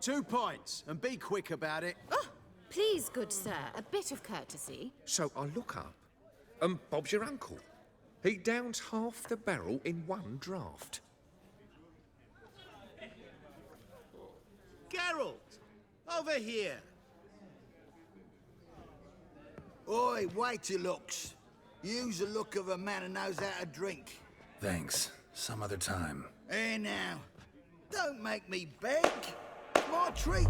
2 pints, and be quick about it. Oh, please, good sir, a bit of courtesy. So I look up, and Bob's your uncle. He downs half the barrel in one draught. Geralt! Over here! Oi, wait your looks. Use the look of a man who knows how to drink. Thanks. Some other time. Here now. Don't make me beg. My treat.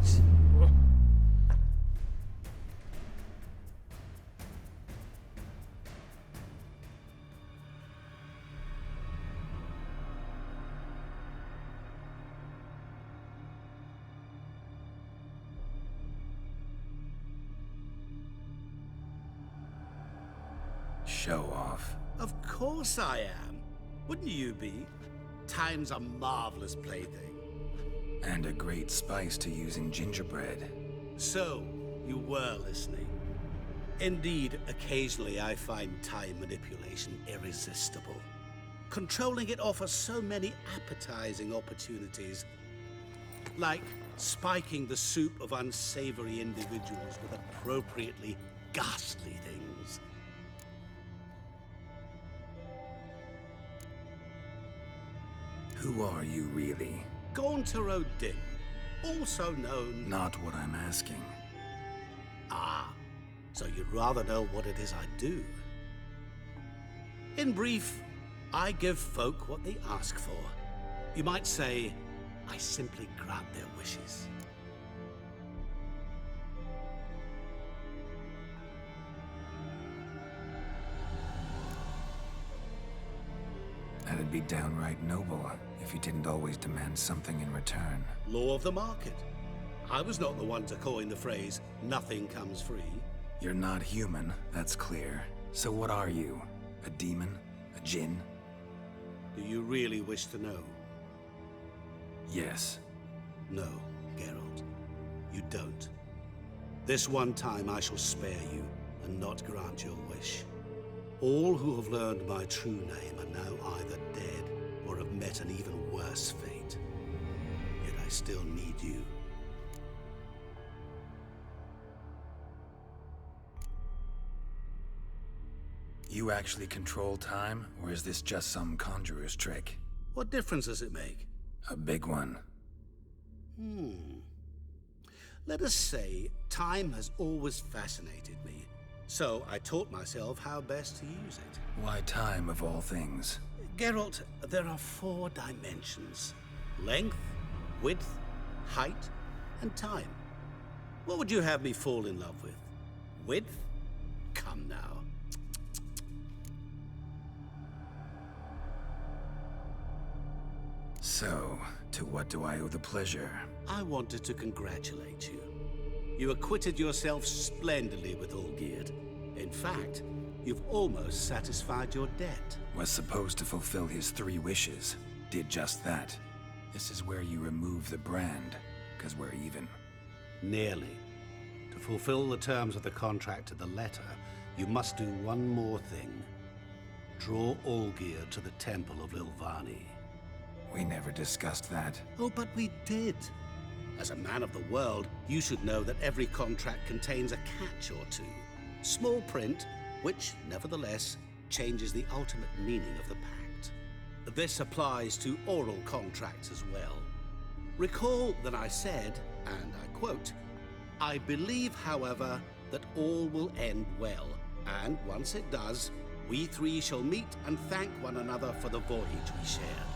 Show off. Of course I am. Wouldn't you be? Time's a marvelous plaything. And a great spice to use in gingerbread. So, you were listening. Indeed, occasionally I find time manipulation irresistible. Controlling it offers so many appetizing opportunities. Like spiking the soup of unsavory individuals with appropriately ghastly things. Who are you really? Gaunter O'Din, also known... Not what I'm asking. Ah, so you'd rather know what it is I do. In brief, I give folk what they ask for. You might say, I simply grant their wishes. That'd be downright noble if you didn't always demand something in return. Law of the market. I was not the one to coin the phrase, nothing comes free. You're not human, that's clear. So what are you? A demon? A djinn? Do you really wish to know? Yes. No, Geralt. You don't. This one time I shall spare you and not grant your wish. All who have learned my true name are now either dead or have met an even worse fate. Yet I still need you. You actually control time, or is this just some conjurer's trick? What difference does it make? A big one. Let us say time has always fascinated me. So I taught myself how best to use it. Why time, of all things? Geralt, there are 4 dimensions. Length, width, height, and time. What would you have me fall in love with? Width? Come now. So, to what do I owe the pleasure? I wanted to congratulate you. You acquitted yourself splendidly with Olgierd. In fact, you've almost satisfied your debt. Was supposed to fulfill his 3 wishes. Did just that. This is where you remove the brand, because we're even. Nearly. To fulfill the terms of the contract to the letter, you must do one more thing. Draw Olgierd to the Temple of Lilvani. We never discussed that. Oh, but we did. As a man of the world, you should know that every contract contains a catch or two. Small print, which, nevertheless, changes the ultimate meaning of the pact. This applies to oral contracts as well. Recall that I said, and I quote, "I believe, however, that all will end well, and once it does, we 3 shall meet and thank one another for the voyage we shared."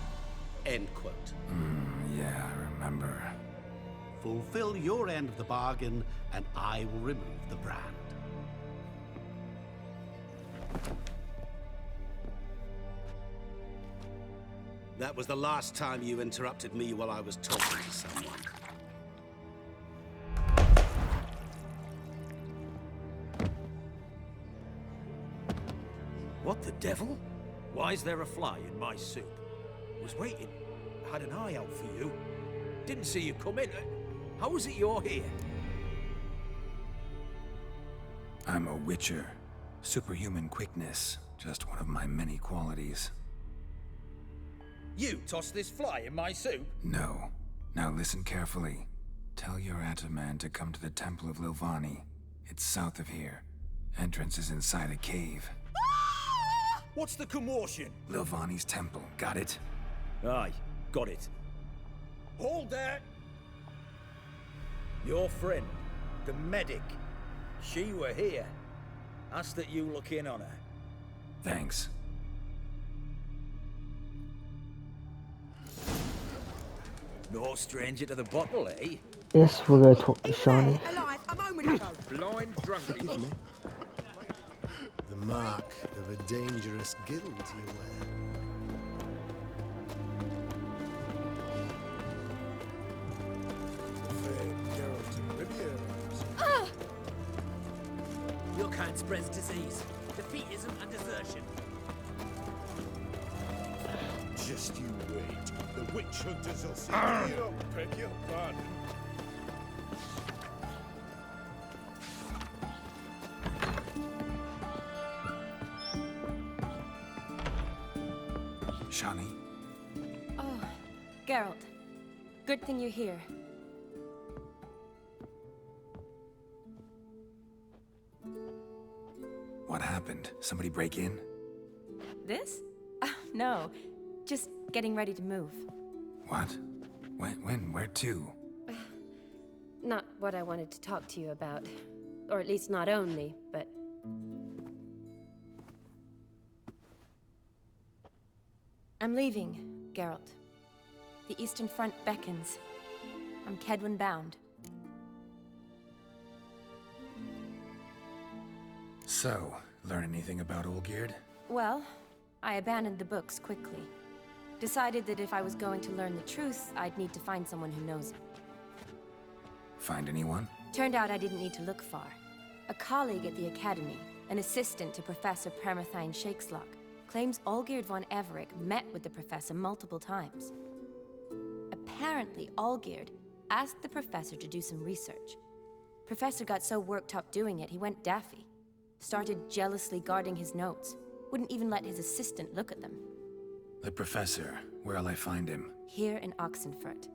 End quote. Yeah, I remember. Fulfill your end of the bargain, and I will remove the brand. That was the last time you interrupted me while I was talking to someone. What the devil? Why is there a fly in my soup? Was waiting. Had an eye out for you. Didn't see you come in. How is it you're here? I'm a witcher. Superhuman quickness. Just one of my many qualities. You tossed this fly in my soup? No. Now listen carefully. Tell your Ataman to come to the Temple of Lilvani. It's south of here. Entrance is inside a cave. What's the commotion? Lilvani's temple, got it? Aye, got it. Hold there! Your friend, the medic, she were here. Asked that you look in on her. Thanks. No stranger to the bottle, eh? Yes, we're gonna talk to Shawnee. Alive a moment ago. Blind drunk. The mark of a dangerous guild you wear. Your kind spreads disease, defeatism and desertion. Just you wait. The witch hunters will see you up, beg your pardon. Shawnee? Oh, Geralt. Good thing you're here. What happened? Somebody break in? This? No. Just getting ready to move. What? When? Where to? Not what I wanted to talk to you about. Or at least not only, but... I'm leaving, Geralt. The Eastern Front beckons. I'm Kedwin bound. So, learn anything about Olgierd? Well, I abandoned the books quickly. Decided that if I was going to learn the truth, I'd need to find someone who knows it. Find anyone? Turned out I didn't need to look far. A colleague at the Academy, an assistant to Professor Permathine Shakeslock, claims Olgierd von Everec met with the professor multiple times. Apparently, Olgierd asked the professor to do some research. Professor got so worked up doing it, he went daffy. Started jealously guarding his notes. Wouldn't even let his assistant look at them. The professor. Where'll I find him? Here in Oxenfurt.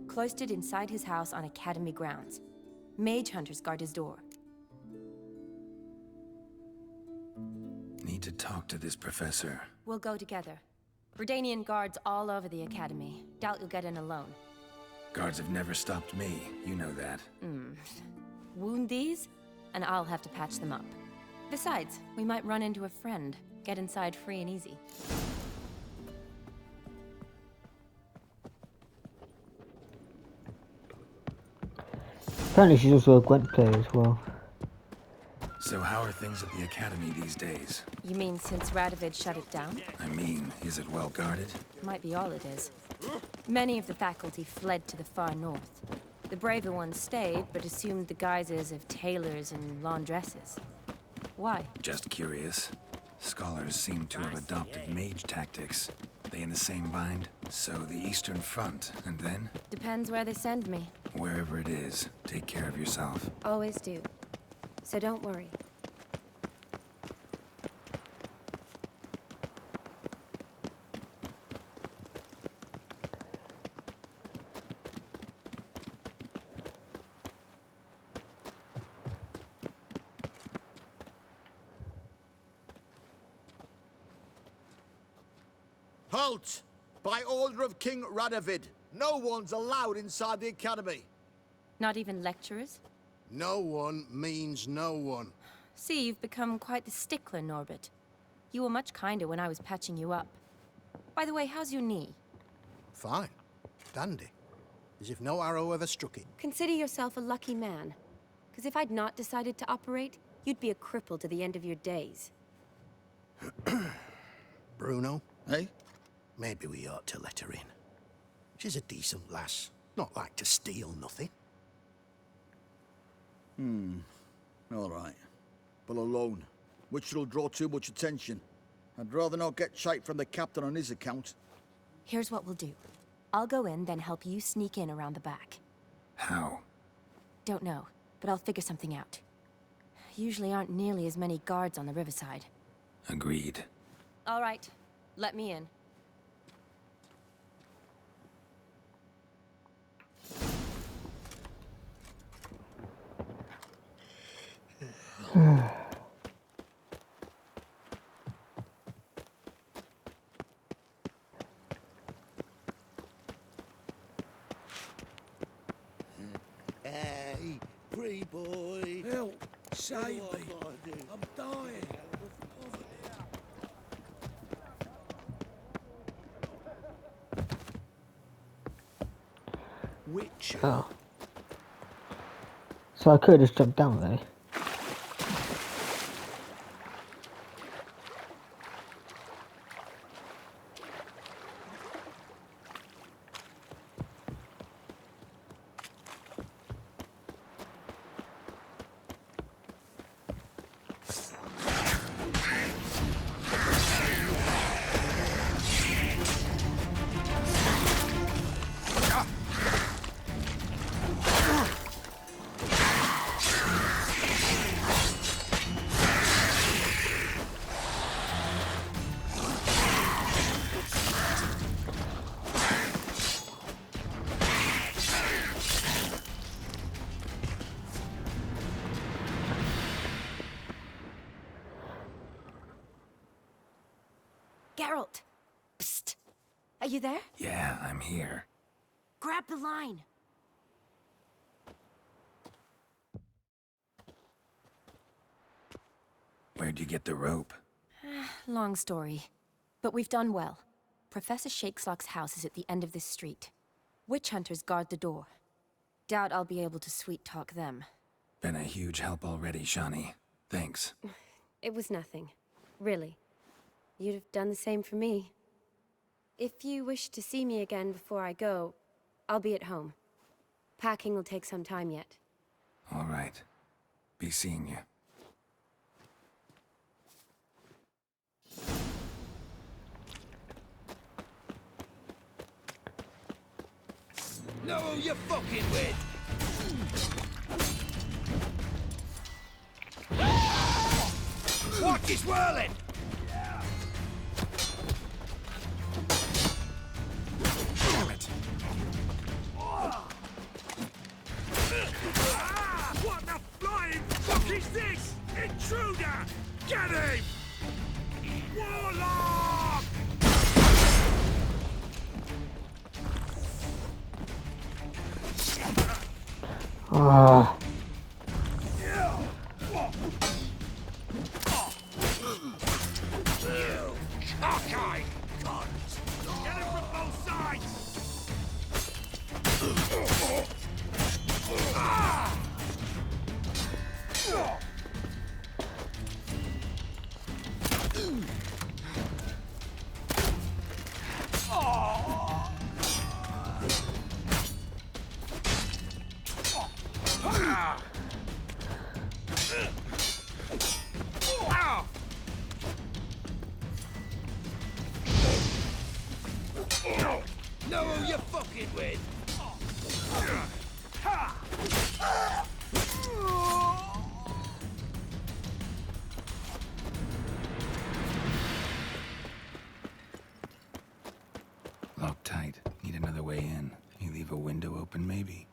Cloistered inside his house on Academy grounds. Mage hunters guard his door. Need to talk to this professor. We'll go together. Redanian guards all over the Academy. Doubt you'll get in alone. Guards have never stopped me. You know that. Wound these, and I'll have to patch them up. Besides, we might run into a friend. Get inside free and easy. Apparently she's also a Gwent player as well. So how are things at the Academy these days? You mean since Radovid shut it down? I mean, is it well guarded? Might be all it is. Many of the faculty fled to the far north. The braver ones stayed, but assumed the guises of tailors and laundresses. Why? Just curious. Scholars seem to have adopted mage tactics. They in the same bind? So the Eastern Front, and then? Depends where they send me. Wherever it is, take care of yourself. Always do. So don't worry. Halt! By order of King Radovid, no one's allowed inside the Academy. Not even lecturers? No one means no one. See, you've become quite the stickler, Norbert. You were much kinder when I was patching you up. By the way, how's your knee? Fine. Dandy. As if no arrow ever struck it. Consider yourself a lucky man. Because if I'd not decided to operate, you'd be a cripple to the end of your days. Bruno, eh? Maybe we ought to let her in. She's a decent lass. Not like to steal nothing. All right. But alone, which will draw too much attention. I'd rather not get shite from the captain on his account. Here's what we'll do. I'll go in, then help you sneak in around the back. How? Don't know, but I'll figure something out. Usually aren't nearly as many guards on the riverside. Agreed. All right, let me in. Hey, free boy. Help! Save me! What do I do? I'm dying! Which? Oh. So I could just jump down there. Geralt! Psst! Are you there? Yeah, I'm here. Grab the line! Where'd you get the rope? Long story. But we've done well. Professor Shakeslock's house is at the end of this street. Witch hunters guard the door. Doubt I'll be able to sweet-talk them. Been a huge help already, Shawnee. Thanks. It was nothing. Really. You'd have done the same for me. If you wish to see me again before I go, I'll be at home. Packing will take some time yet. All right. Be seeing you. Know who you're fucking with! Watch it swirling! Damn it! What the flying fuck is this? Intruder! Get him! Warlock! Ah. Cockeye! Get him from both sides! Know who you're fucking with! Locked tight. Need another way in. You leave a window open, maybe?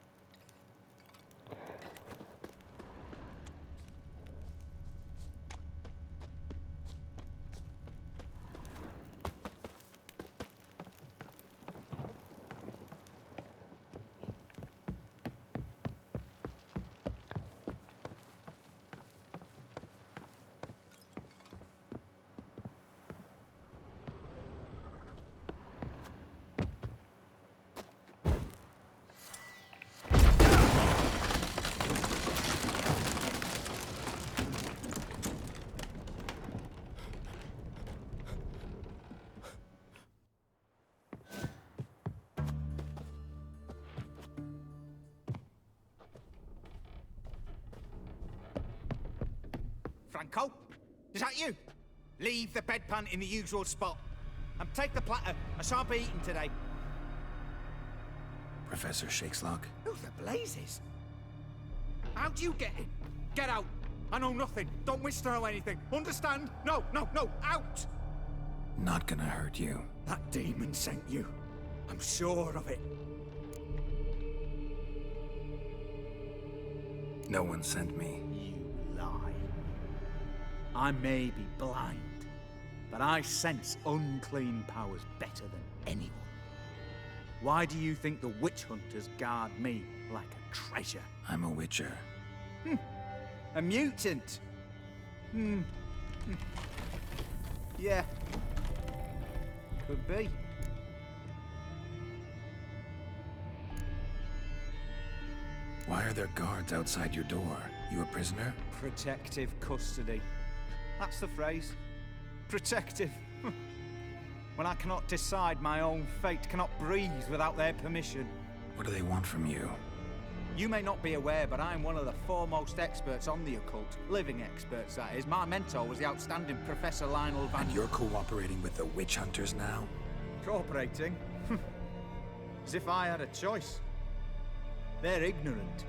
Franco? Is that you? Leave the bedpan in the usual spot. And take the platter. I shan't be eating today. Professor Shakeslock? Who the blazes? How'd you get in? Get out. I know nothing. Don't wish to know anything. Understand? No, no, no. Out! Not gonna hurt you. That demon sent you. I'm sure of it. No one sent me. You lie. I may be blind, but I sense unclean powers better than anyone. Why do you think the witch hunters guard me like a treasure? I'm a witcher. A mutant? Yeah. Could be. Why are there guards outside your door? You a prisoner? Protective custody. That's the phrase. Protective. When I cannot decide my own fate, cannot breathe without their permission. What do they want from you? You may not be aware, but I'm one of the foremost experts on the occult. Living experts, that is. My mentor was the outstanding Professor Lionel Van... And you're cooperating with the witch hunters now? Cooperating? As if I had a choice. They're ignorant,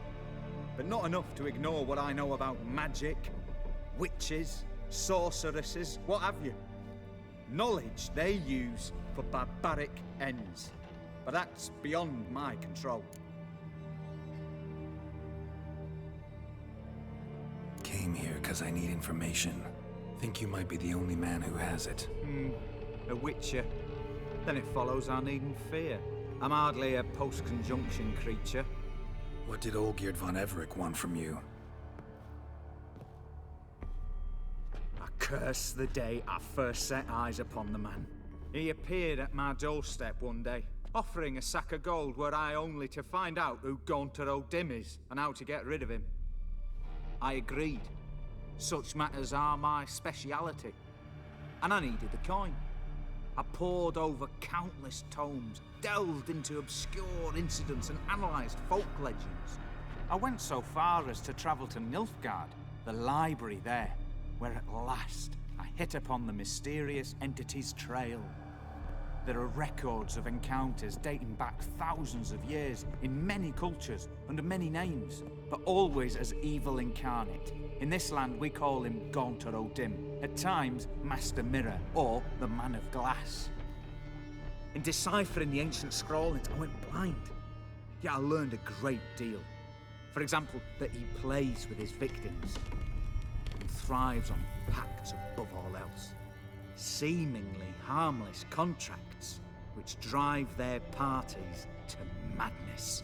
but not enough to ignore what I know about magic, witches, sorceresses, what have you. Knowledge they use for barbaric ends, but that's beyond my control. Came here because I need information. Think you might be the only man who has it. A witcher. Then it follows I needn't fear. I'm hardly a post-conjunction creature. What did Olgierd von Everec want from you? I curse the day I first set eyes upon the man. He appeared at my doorstep one day, offering a sack of gold were I only to find out who Gaunter O'Dim is and how to get rid of him. I agreed. Such matters are my speciality. And I needed the coin. I pored over countless tomes, delved into obscure incidents and analysed folk legends. I went so far as to travel to Nilfgaard, the library there, where at last I hit upon the mysterious entity's trail. There are records of encounters dating back thousands of years in many cultures under many names, but always as evil incarnate. In this land we call him Gaunter O'Dim, at times Master Mirror or the Man of Glass. In deciphering the ancient scrollings I went blind, yet I learned a great deal. For example, that he plays with his victims and thrives on pacts above all else. Seemingly harmless contracts which drive their parties to madness.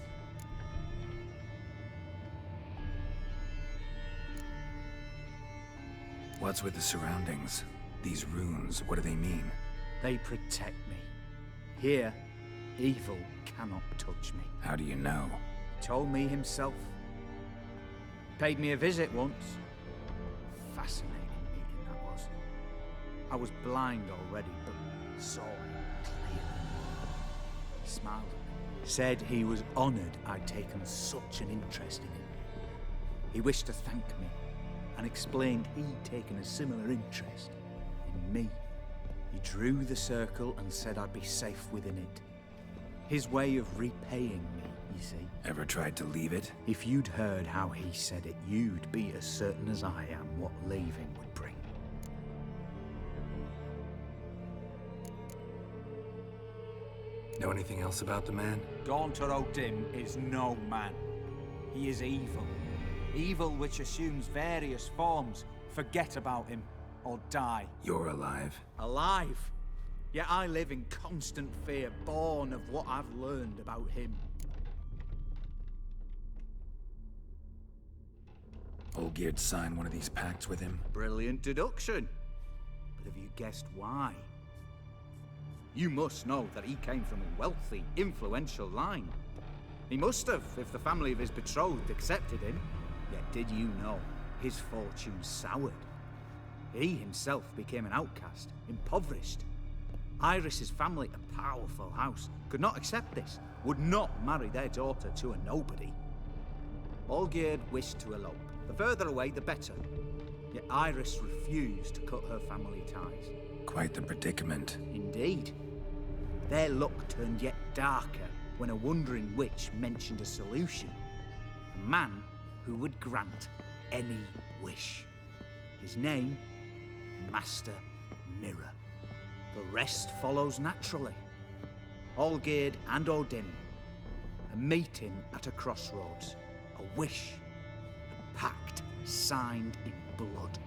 What's with the surroundings? These runes, what do they mean? They protect me. Here, evil cannot touch me. How do you know? He told me himself. Paid me a visit once. Fascinating meeting that was. I was blind already, but saw him clearly. He smiled at me. Said he was honoured I'd taken such an interest in him. He wished to thank me, and explained he'd taken a similar interest in me. He drew the circle and said I'd be safe within it. His way of repaying me, you see. Ever tried to leave it? If you'd heard how he said it, you'd be as certain as I am what leaving would bring. Know anything else about the man? Gaunter O'Dim is no man. He is evil. Evil which assumes various forms. Forget about him, or die. You're alive. Alive? Yet I live in constant fear, born of what I've learned about him. Olgierd signed one of these pacts with him? Brilliant deduction. But have you guessed why? You must know that he came from a wealthy, influential line. He must have, if the family of his betrothed accepted him. Yet did you know his fortune soured? He himself became an outcast, impoverished. Iris's family, a powerful house, could not accept this, would not marry their daughter to a nobody. Olgierd wished to elope. The further away, the better. Yet Iris refused to cut her family ties. Quite the predicament. Indeed. Their luck turned yet darker when a wandering witch mentioned a solution. A man who would grant any wish. His name, Master Mirror. The rest follows naturally. Olgierd and O'Dim, a meeting at a crossroads, a wish, a pact signed in blood,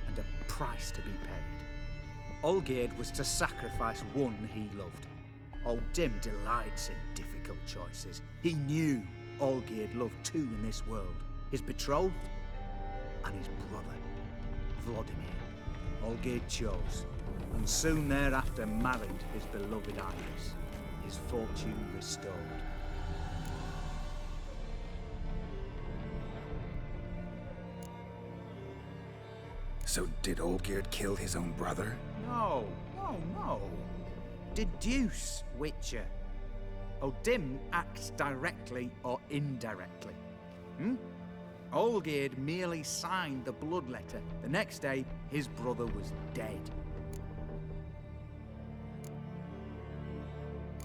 and a price to be paid. Olgierd was to sacrifice one he loved. Old Dim delights in difficult choices. He knew Olgierd loved two in this world, his betrothed and his brother, Vladimir. Olgierd chose, and soon thereafter married his beloved Iris, his fortune restored. So did Olgierd kill his own brother? No. Deduce, Witcher. Dim acts directly or indirectly. Olgierd merely signed the blood letter. The next day, his brother was dead.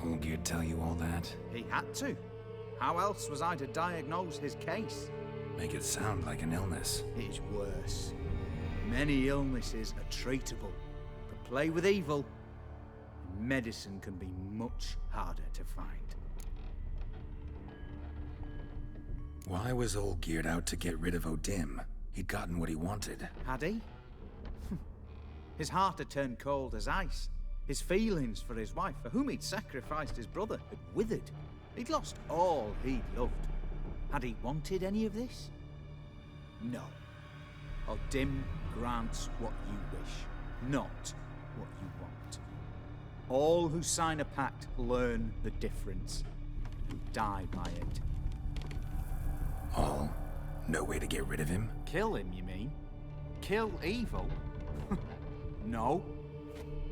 Olgierd tell you all that? He had to. How else was I to diagnose his case? Make it sound like an illness. It is worse. Many illnesses are treatable, but play with evil, and medicine can be much harder to find. Why was Olgierd out to get rid of Odim? He'd gotten what he wanted. Had he? His heart had turned cold as ice. His feelings for his wife, for whom he'd sacrificed his brother, had withered. He'd lost all he'd loved. Had he wanted any of this? No. Odim grants what you wish, not what you want. All who sign a pact learn the difference, who die by it. All? No way to get rid of him? Kill him, you mean? Kill evil? No.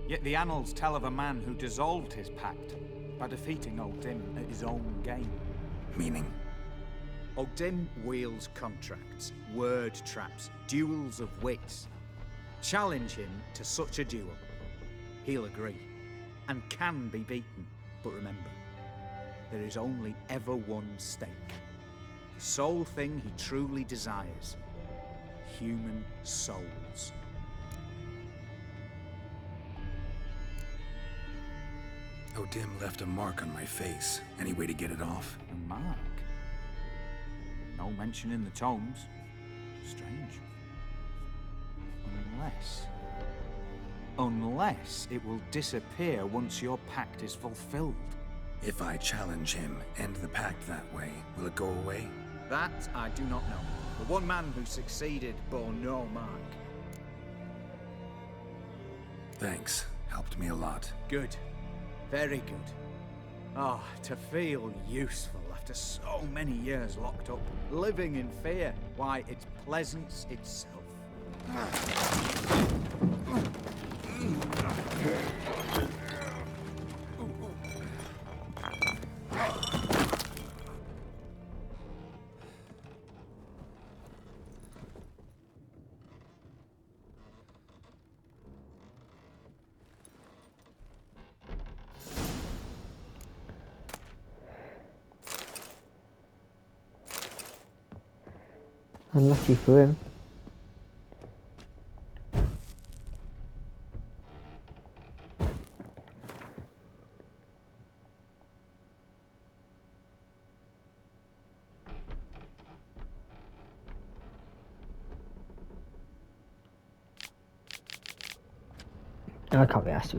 Yet the annals tell of a man who dissolved his pact by defeating Odim at his own game. Meaning? Odim wields contracts, word traps, duels of wits. Challenge him to such a duel. He'll agree, and can be beaten. But remember, there is only ever one stake. The sole thing he truly desires. Human souls. Odim left a mark on my face. Any way to get it off? A mark? No mention in the tomes. Strange. Unless it will disappear once your pact is fulfilled. If I challenge him, end the pact that way, will it go away? That I do not know. The one man who succeeded bore no mark. Thanks. Helped me a lot. Good. Very good. Oh, to feel useful after so many years locked up, living in fear. Why, it's pleasance itself. Unlucky for him. I can't be asked to